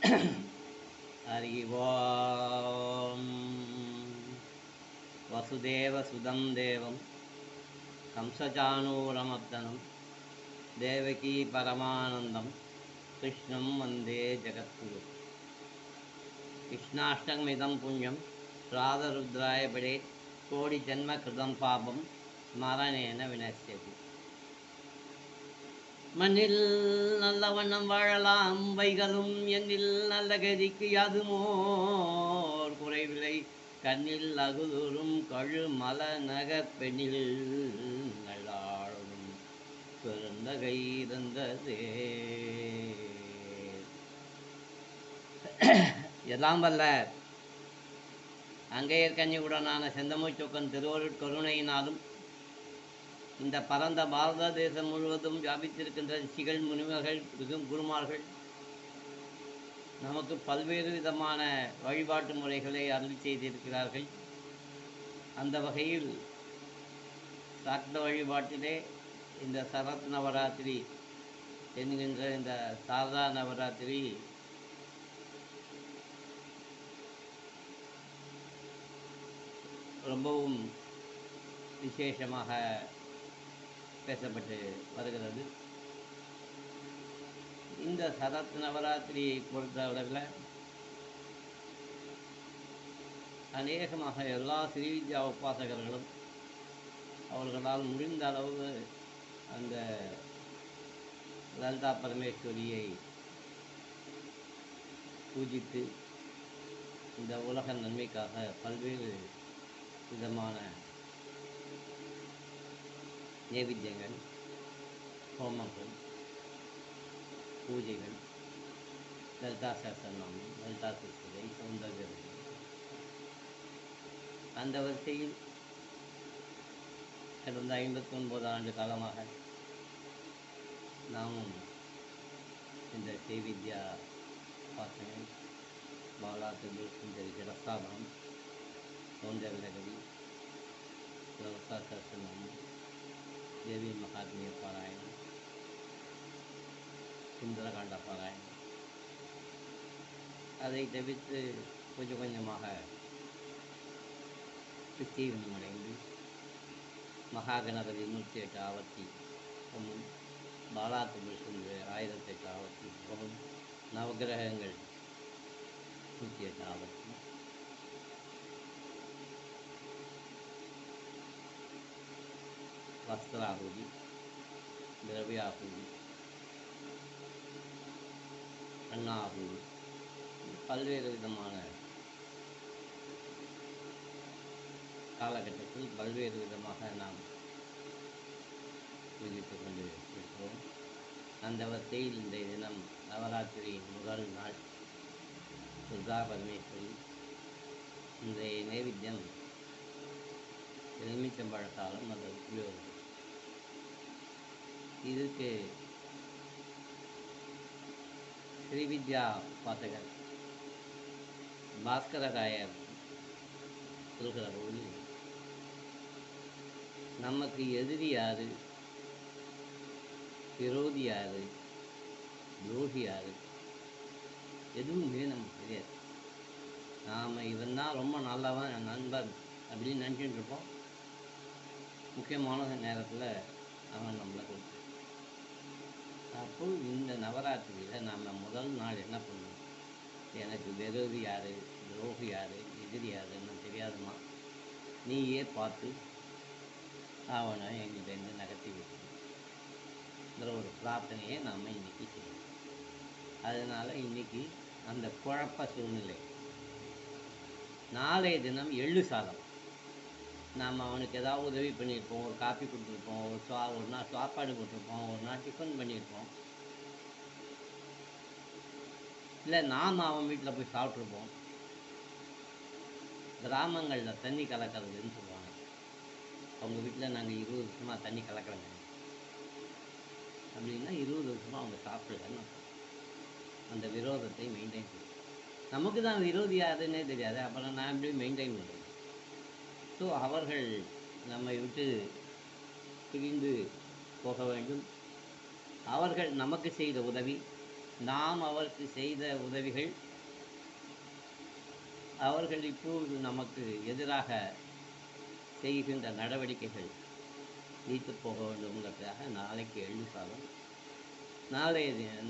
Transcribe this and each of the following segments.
हरि ओम वसुदेवसुदं देवं कंसचाणूरमर्दनं देवकी परमानन्दं कृष्णं वन्दे जगद्गुरुं कृष्णाष्टकमिदं पुण्यं राधरुद्राय पडेत् कोटिजन्मकृतं पापं स्मरणेन विनश्यति மண்ணில் நல்ல வண்ணம் வாழலாம் வைகளும் என்னில் நல்ல கதிக்கு யாதுமோர் குறைவில்லை கண்ணில் அகுதூரும் கழு மல நக பெண்ணில் நல்லாளும் பெருந்தகை இருந்ததே. எல்லாம் வல்ல அங்கையர் கன்னியுடனான செந்தமிழ்ச்சொக்கன் திருவருட்கருணையினாலும் இந்த பரந்த பாரத தேசம் முழுவதும் வியாபித்திருக்கின்ற ரிஷிகள் முனிவர்கள் குருமார்கள் நமக்கு பல்வேறு விதமான வழிபாட்டு முறைகளை அருள் செய்திருக்கிறார்கள். அந்த வகையில் சாக்த வழிபாட்டிலே இந்த சரத் நவராத்திரி என்கின்ற இந்த சாரதா நவராத்திரி ரொம்பவும் விசேஷமாக பேசப்பட்டு வருகிறது. இந்த சரத் நவராத்திரியை பொறுத்தளவில் அநேகமாக எல்லா ஸ்ரீவித்யா உபாசகர்களும் அவர்களால் முடிந்த அளவு அந்த லலிதா பரமேஸ்வரியை பூஜித்து இந்த உலக நன்மைக்காக பல்வேறு விதமான நைவேத்தியங்கள், ஹோமங்கள், பூஜைகள், லலிதா சஹஸ்ரநாமம், லலிதா சிஸ்டரை, சௌந்தர்யம், அந்த வரிசையில் கடந்த 59 ஆண்டு காலமாக நாமும் இந்த ஸ்ரீவித்யா பாசனை, பாலாத்து சுந்தரி ஜலஸ்தாபனம், சௌந்தர்யகரி, லலிதா சஹஸ்ரநாமம், தேவி மகாத்மிய பாராயணம், சுந்தரகாண்ட பாராயணம், அதை தவிர்த்து கொஞ்சம் கொஞ்சமாக சுத்தீவனம் அடைந்து மகாகணபதி 108 ஆவர்த்தி ஹோமம், பாலாத்து சுந்தர 1008 ஆவர்த்தி ஹோமம், நவகிரகங்கள் 108 ஆவர்த்தி, வஸ்திராகுதி, திரவியாகுதி, அண்ணாகுதி, பல்வேறு விதமான காலகட்டத்தில் பல்வேறு விதமாக நாம் பூஜித்து கொண்டு இருக்கிறோம். அந்த வரிசையில் இன்றைய தினம் நவராத்திரியின் முதல் நாள் துர்கா பரமேஸ்வரி. இன்றைய நைவேத்தியம் எலுமிச்சம்பழ சாதம் அல்லது புளியோதரை. இதுக்கு ஸ்ரீவித்யா உபாசகர் பாஸ்கரராயர் சொல்கிற போது, நமக்கு எதிரி யாரு, விரோதி யாரு, துரோகி யாரு, எதுவுமே நமக்கு தெரியாது. நாம் இவன் தான் ரொம்ப நல்லவன் நண்பன் அப்படின்னு நினச்சிட்டு இருப்போம். முக்கியமான நேரத்தில் அவன் நம்மளை கொடுத்து. அப்போது இந்த நவராத்திரியில் நாம் முதல் நாள் என்ன பண்ணணும்? எனக்கு விரோதி யார், துரோகி யார், எதிரி யாருன்னு தெரியாதுமா, நீயே பார்த்து அவனை எங்கிட்டேருந்து நகர்த்தி விட்டுங்கிற ஒரு பிரார்த்தனையை நாம் இன்றைக்கி செய்யணும். அதனால் இன்றைக்கி அந்த குழப்ப சூழ்நிலை, நாளைய தினம் எள்ளு சாதம், நாம் அவனுக்கு ஏதாவது உதவி பண்ணியிருப்போம், ஒரு காப்பி கொடுத்துருப்போம், ஒரு நாள் சாப்பாடு போட்டிருப்போம், ஒரு நாள் டிஃபன் பண்ணியிருப்போம், இல்லை நாம் அவன் வீட்டில் போய் சாப்பிட்ருப்போம். கிராமங்களில் தண்ணி கலக்கிறதுன்னு சொல்லுவாங்க. அவங்க வீட்டில் நாங்கள் 20 வருஷமாக தண்ணி கலக்கிறோங்க அப்படின்னா 20 வருஷமாக அவங்க சாப்பிடலன்னு அந்த விரோதத்தை மெயின்டைன் பண்ணுவோம். நமக்கு தான் விரோதி யாருன்னே தெரியாது, அப்புறம் நான் எப்படி மெயின்டைன் பண்ணுறது? ஸோ அவர்கள் நம்மை விட்டு பிரிந்து போக வேண்டும். அவர்கள் நமக்கு செய்த உதவி நாம் அவருக்கு செய்த உதவிகள் அவர்கள் இப்போது நமக்கு எதிராக செய்கின்ற நடவடிக்கைகள் நீத்து போக வேண்டும்ங்கிறதுக்காக நாளைக்கு எள்ளு சாதம்,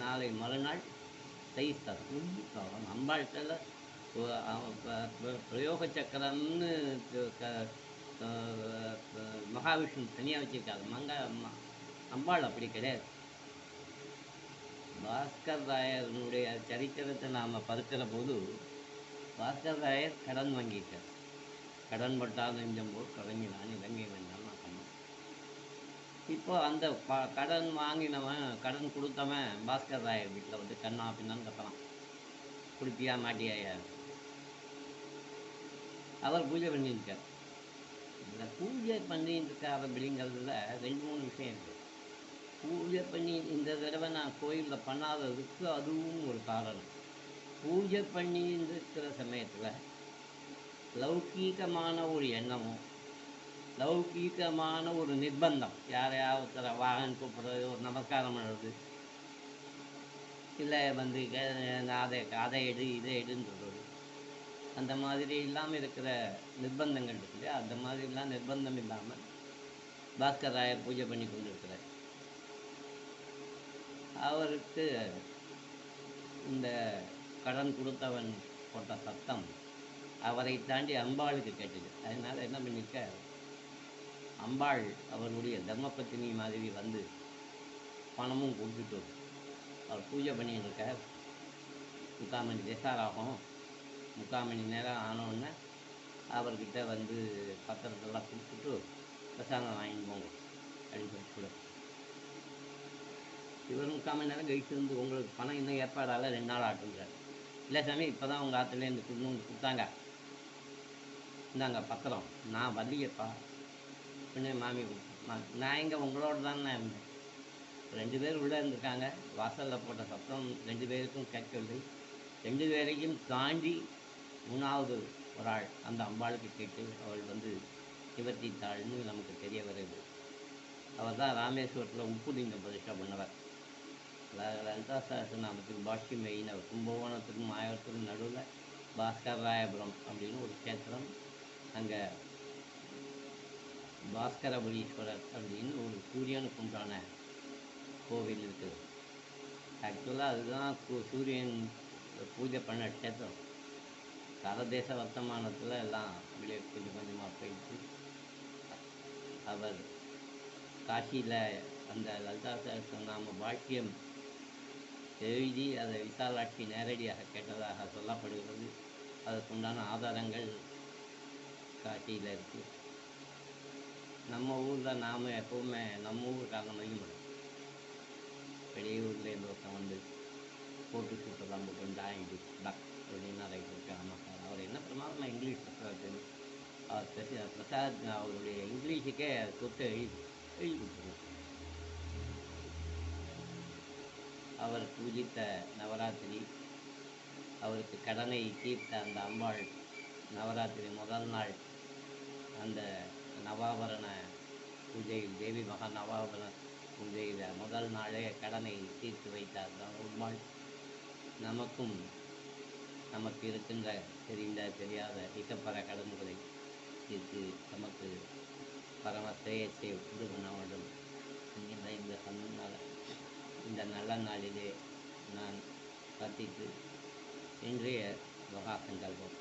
நாளை மறுநாள் தயிர் சாதம். அம்பாள்கிட்ட பிரயோக சக்கரம்னு மகாவிஷ்ணு தனியாக வச்சுருக்காங்க. அம்பாள் அப்படி கிடையாது. பாஸ்கர் ராயனுடைய சரித்திரத்தை நாம் பருக்கிற போது பாஸ்கர் ராயர் கடன் வாங்கியிருக்கார். கடன் பட்டால் நெஞ்சம் போல் கலைஞனான் இலங்கை வேண்டாம் நான் சொன்னோம். இப்போ அந்த கடன் வாங்கினவன், கடன் கொடுத்தவன் பாஸ்கர் ராயர் வீட்டில் வந்து கண்ணா பின்னான்னு கத்தலாம், குடிப்பியா மாட்டியாயா. அவர் பூஜை பண்ணியிருக்கார். இந்த பூஜை பண்ணிட்டு இருக்கார் அப்படிங்கிறதுல 2-3 விஷயம் இருக்குது. பூஜை பண்ணி இந்த தடவை நான் கோயிலில் பண்ணாததுக்கு அதுவும் ஒரு காரணம். பூஜை பண்ணி இருக்கிற சமயத்தில் லௌகீகமான ஒரு எண்ணமும் லௌகீகமான ஒரு நிர்பந்தம், யாரையாவது வாகனம் கூப்பிட்றது, ஒரு நமஸ்காரம் பண்ணுறது, இல்லை வந்து அதை எடு இதை எடுன்னு சொல்கிறது, அந்த மாதிரி இல்லாமல் இருக்கிற நிர்பந்தங்கள் இருக்குது. அந்த மாதிரிலாம் நிர்பந்தம் இல்லாமல் பாஸ்கர் ராயர் பூஜை பண்ணி கொண்டு இருக்கிறார். அவருக்கு இந்த கடன் கொடுத்தவன் போட்ட சத்தம் அவரை தாண்டி அம்பாளுக்கு கேட்டது. அதனால் என்ன பண்ணியிருக்க, அம்பாள் அவருடைய தர்மபத்தினி மாதிரி வந்து பணமும் கொடுத்துட்டு அவர் பூஜை பண்ணிட்டு இருக்க. 3/4 மணி தேசாராகும். 3/4 மணி நேரம் ஆனோடனே அவர்கிட்ட வந்து பத்திரத்தெல்லாம் கொடுத்துட்டு பிரசாதம் வாங்கிட்டு போங்க அப்படின்னு சொல்லி இவர் 3/4 மணி நேரம் கழிச்சு வந்து உங்களுக்கு பணம் இன்னும் ஏற்பாடால 2 நாள் ஆட்டுங்கிறார். இல்லை சாமி, இப்போ தான் உங்கள் ஆற்றுலேருந்து கொடுத்தாங்க, இந்தாங்க பத்திரம், நான் வரலையப்பா அப்படின்னு மாமி நான் இங்கே உங்களோட தான் நான் இருந்தேன். 2 பேர் உள்ளே இருந்திருக்காங்க. வாசலில் போட்ட சத்தம் 2 பேருக்கும் கேட்கவில்லை. 2 பேரையும் தாண்டி 3வது ஒரு ஆள் அந்த அம்பாளுக்கு கேட்டு அவள் வந்து நிவர்த்தித்தாள்னு நமக்கு தெரிய வருது. அவர் தான் ராமேஸ்வரத்தில் உப்புலிங்கம் பிரதிஷ்டை பண்ணவர். லலிதா சஹஸ்ரநாமத்துக்கு பாஷ்யம் மெயினவர். கும்பகோணத்துக்கும் மாயவரத்துக்கும் நடுவில் பாஸ்கர் ராயபுரம் அப்படின்னு ஒரு கேத்திரம், அங்கே பாஸ்கரபுரீஸ்வரர் அப்படின்னு ஒரு சூரியனுக்கு உண்டான கோவில் இருக்குது. ஆக்சுவலாக அதுதான் சூரியன் பூஜை பண்ண க்ஷேத்திரம். சரதேச வர்த்தமானத்தில் எல்லாம் வெளியே கொஞ்சம் கொஞ்சமாக போயிடுச்சு. அவர் காசியில் அந்த லலிதா சஹஸ்ரநாம பாஷ்யம் எழுதி அதை விசாலாட்சி நேரடியாக கேட்டதாக சொல்லப்படுகிறது. அதற்குண்டான ஆதாரங்கள் காசியில் இருக்குது. நம்ம ஊரில் நாம் எப்போவுமே நம்ம ஊருக்காரங்க மதிக்க மாட்டோம். வெளியூர்லேருந்து ஒருத்தன் வந்து போட்டு சூட்டெல்லாம் போட்டு டாயிட்டு டக் அப்படின்னு நிறைய போட்டு ஆமாம் சார், அவர் என்ன பிரமாதமாக இங்கிலீஷ் தெரியும். அவர் பிரசாத் அவருடைய இங்கிலீஷுக்கே தொட்டு எழுதி கொடுத்துருவோம். அவர் பூஜித்த நவராத்திரி, அவருக்கு கடனை தீர்த்த அந்த அம்பாள் நவராத்திரி முதல் நாள் அந்த நவாபரண பூஜையில், தேவி மகா நவாபரண பூஜையில் முதல் நாளே கடனை தீர்த்து வைத்தார் அம்பாள். நமக்கு இருக்கின்ற தெரிந்த தெரியாத இக்கப்பற கடன்களை தீர்த்து நமக்கு பரமத்தையத்தை உண்டு பண்ண வேண்டும் என்கின்ற இந்த நல்ல நாளிலே நான் கத்தித்து இன்றைய மகா சங்கல்பம்.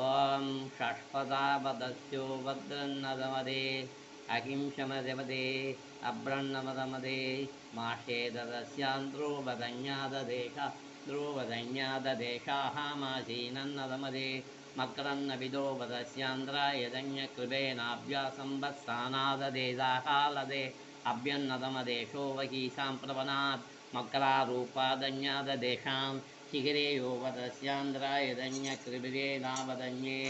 ஓம் ஷஷ்பதாபதஸ்யோ வத்ரன்னதமதே அகிம்சமதமதே அப்ரன்னமதமதே மாஷேததஸ்யாந்திரோ வதஞ்ஞாததேஷாः மாசீனன்னதமதே மக்ரன்னவிதோ வதஸ்யாந்திராயதன்யகிருபேனாभ्यासंवत्सानाददेदाकालदे अभ्यन्नदमदेशो वही साम्प्रवनात् मकरारूपादन्याददेशां शिखिरेयो वदस्यान्द्रायदन्यकृभिरेनावदन्ये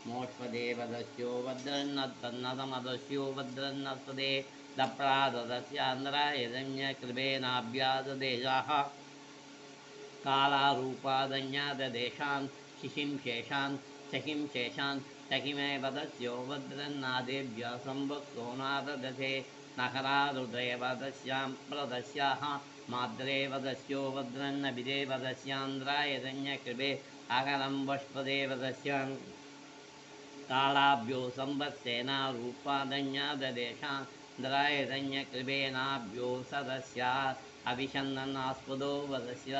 मोष्पदेवदस्यो वद्रन्नदमदस्यो वद्रन्नत्पदे दप्राददस्यान्द्रायदन्यकृभेनाभ्याददेशाः कालारूपादन्याददेशां शिशिं शेषां चकिं शेषां चकिमे वदस्यो वद्रन्नादेभ्यः संवत्सो नाददधे नखरारुदयवदस्यां प्रदस्याः माद्रे वदस्यो भद्रन्नभिदे वदस्यान्द्रायदन्यकृपे अकलं वष्पदे वदस्यान् कालाभ्यो संवत्सेना रूपादन्याददेशान्द्रायदन्यकृपेणाभ्यो सदस्या अभिषन्ननास्पदो वदस्य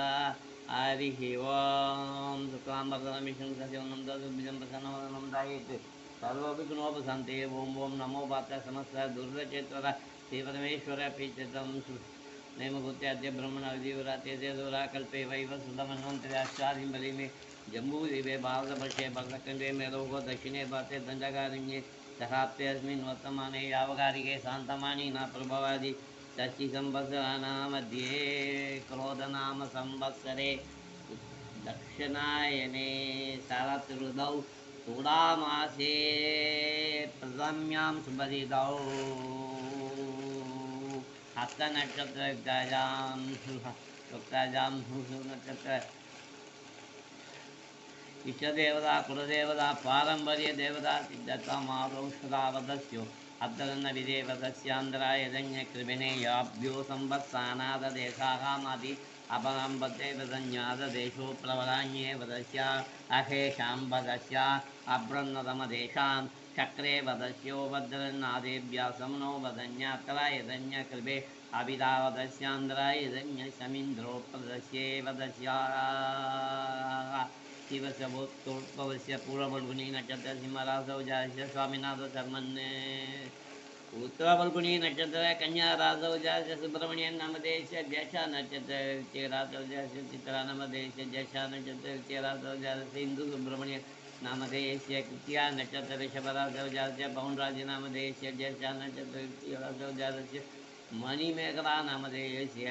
हरिः ओं शुक्लाम्बरधरं सस्यवनं ददुर्भुजं प्रसन्नवदनं ध्यायेत् सर्वविघ्नोपशान्ते ओं ओं नमो वात समस्त दुर्गचेतरा श्रीपरमेश्वर प्रीत्यर्थं नैमभूत्याद्य ब्रह्मणादिवरात्य कल्पे वैव सुधमन्वन्तराश्चादिं बलि मे जम्बूद्वीपे भारतवर्षे भरतखण्डे मेरोगो दक्षिणे भारते दण्डकारण्ये सहाप्तेऽस्मिन् वर्तमाने यावकारिके शान्तमानि न प्रभवादि षष्ठिसंवत्सराणां मध्ये क्रोधनाम संवत्सरे दक्षिणायने शरदृतौ तुलामासे प्रथम्यां शुभदितौ हस्तनक्षत्रयुक्तायां नक्षत्र इष्टदेवता कुलदेवता पारंपर्य देवता सिद्धतामादौषधावदस्यो अब्दरन्न विदेवतस्यान्द्रायदन्यकृपिणे याभ्यो संवत्सानाददेशाकामादि अपरं वदेवदन्याददेशो प्रवराण्ये वदस्या अहेशां वदस्या अब्रह्मतमदेशां चक्रे वदस्यो भद्रन्नादेभ्या समनो वदन्यात्रायदन्यकृपे अभिधावदस्यान्द्रायदन्यशमिन्द्रो प्रदस्ये वदस्या शिवशवोत्तोद्भवस्य पूर्वफल्गुनी नक्षत्र सिंहरासौ जास्य स्वामिनाथ शर्मन् उत्तरफल्गुनी नक्षत्र कन्या रासौ जास्य सुब्रह्मण्यन नामदेश्य ज्येष्ठा नक्षत्र चेरासौ जास्य चित्रा नामदेश्य ज्येष्ठा नक्षत्र चेरासौ जास्य हिंदू सुब्रह्मण्य नामदेश्य कृत्या नक्षत्र ऋषभरासौ जास्य पौंडराज नामदेश्य ज्येष्ठा नक्षत्र चेरासौ जास्य मणिमेखला नामदेश्य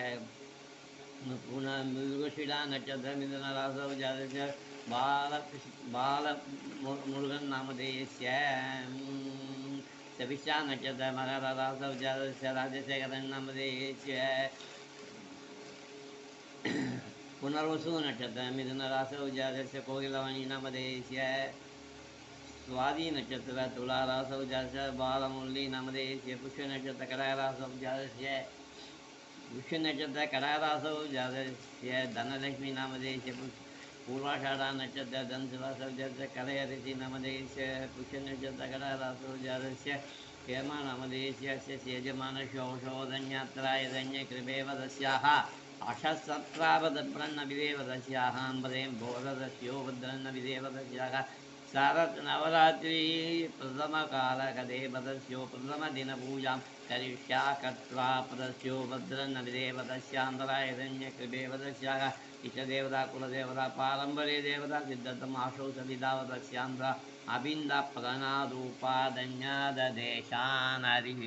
पुनः मृगशिला नक्षत्र मिथुनरासौ जातस्य बालमुरुगन् नामधेयस्य सविशा नक्षत्र मकररासौ जातस्य राजशेखरन् नामधेयस्य पुनर्वसु नक्षत्र मिथुनरासौ जातस्य कोकिलवाणी नामधेयस्य स्वादी नक्षत्र तुलारासौ जातस्य बालमुरली नामधेयस्य पुष्यनक्षत्र कडारासौ जातस्य विष्णुनक्षत्र कडारासौ जातस्य धनलक्ष्मी नामधेयस्य पूर्वाषाढ़ा नक्षत्र धनशिलासौ जातस्य कलयऋषि नामधेयस्य पुष्यनक्षत्र कडारासौ जातस्य हेमा नामधेयस्य यजमानशोषोधन्यात्रायधन्यकृपे वदस्याः अषत्सत्रावदब्रह्मविदेवदस्याः अम्बरें बोधदस्यो भद्रन्नविदेवदस्याः शारद नवरात्रि प्रथमकालकदे वदस्यो प्रथमदिनपूजां करिष्या कत्वा पदस्यो भद्रन्नविदेवदस्यान्तरायधन्यकृपे वदस्याः इष्टदेवता कुलदेवता पारंपर्य देवता सिद्धतम आशौ सविदावदस्यान्त अबिन्द प्रणारूपादन्याददेशान् हरिः